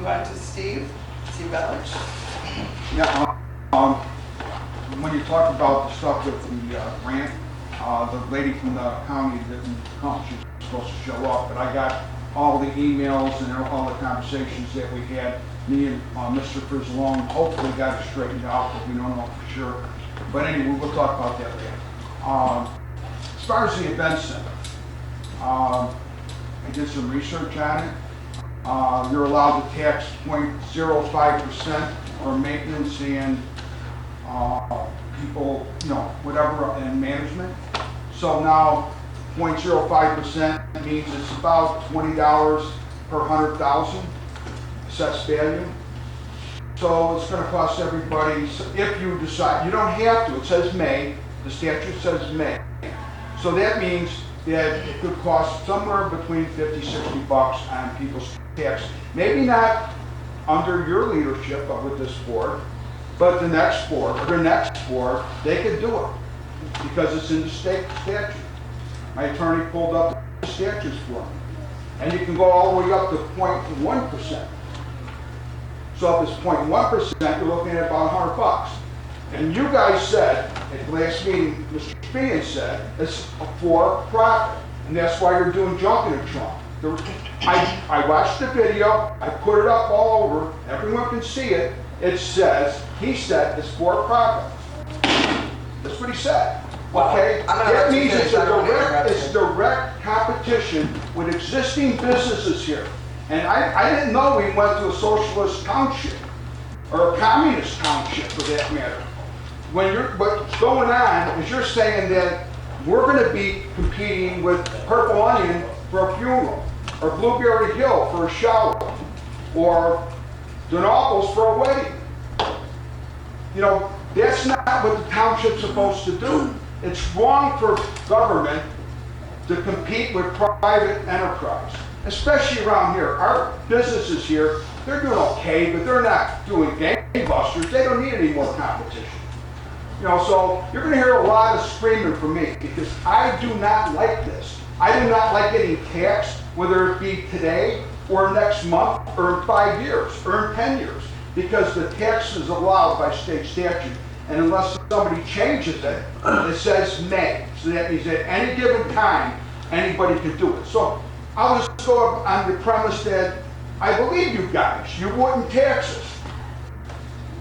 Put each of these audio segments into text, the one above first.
move on to Steve Balich. Yeah, when you talk about the stuff with the grant, the lady from the county didn't come. She was supposed to show up, but I got all the emails and all the conversations that we had. Me and Mr. Frizzalone hopefully got it straightened out, but we don't know for sure. But anyway, we'll talk about that later. As far as the event center, I did some research on it. You're allowed to tax 0.05% for maintenance and people, whatever, and management. So now 0.05% means it's about $20 per 100,000 assessed value. So it's going to cost everybody, if you decide, you don't have to, it says may, the statute says may. So that means that it could cost somewhere between 50, 60 bucks on people's tax. Maybe not under your leadership with this board, but the next board, or the next board, they could do it because it's in the state statute. My attorney pulled up the statutes for me. And you can go all the way up to 0.1%. So if it's 0.1%, you're looking at about 100 bucks. And you guys said, at the last meeting, Mr. Spian said, it's for profit. And that's why you're doing junk in a trunk. I watched the video, I put it up all over, everyone can see it. It says, he said, it's for profit. That's what he said. Well, okay? That means it's a direct competition with existing businesses here. And I didn't know we went to a socialist township, or a communist township for that matter. What's going on is you're saying that we're going to be competing with Purple Onion for a funeral, or Blueberry Hill for a shower, or Donaldo's for a wedding. That's not what the township's supposed to do. It's wrong for government to compete with private enterprise, especially around here. Our businesses here, they're doing okay, but they're not doing gangbusters. They don't need any more competition. So you're going to hear a lot of screaming from me because I do not like this. I do not like getting taxed, whether it be today or next month or in 5 years or in 10 years, because the tax is allowed by state statute. And unless somebody changes it, it says may. So that means at any given time, anybody can do it. So I'll just go on the premise that I believe you guys. You wouldn't tax us.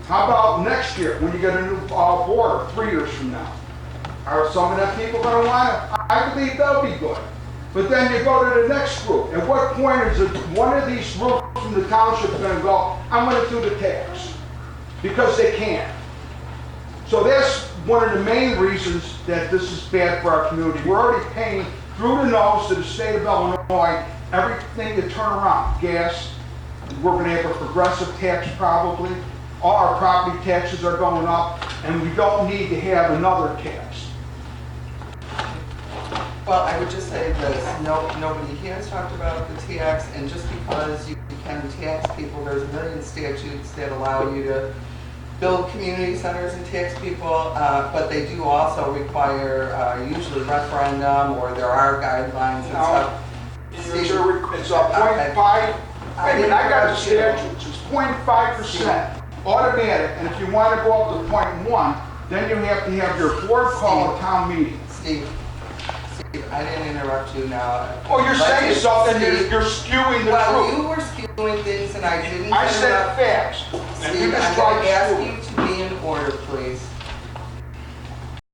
How about next year when you get a new board 3 years from now? Are some of them people going to want it? I believe they'll be good. But then you go to the next group. At what point is one of these groups from the township going to go, I'm going to do the tax? Because they can. So that's one of the main reasons that this is bad for our community. We're already paying through the nose to the state of Illinois everything to turn around. Gas, we're going to have a progressive tax probably. All our property taxes are going up, and we don't need to have another tax. Well, I would just say this, nobody has talked about the tax, and just because you can tax people, there's a million statutes that allow you to build community centers and tax people, but they do also require usually referendum, or there are guidelines and stuff. It's a 0.5, I got the statutes, it's 0.5% automatic, and if you want to go up to 0.1, then you have to have your board call a town meeting. Steve, I didn't interrupt you now. Oh, you're saying something, you're skewing the truth. Well, you were skewing things and I didn't I said facts. Steve, I'm going to ask you to be in order, please.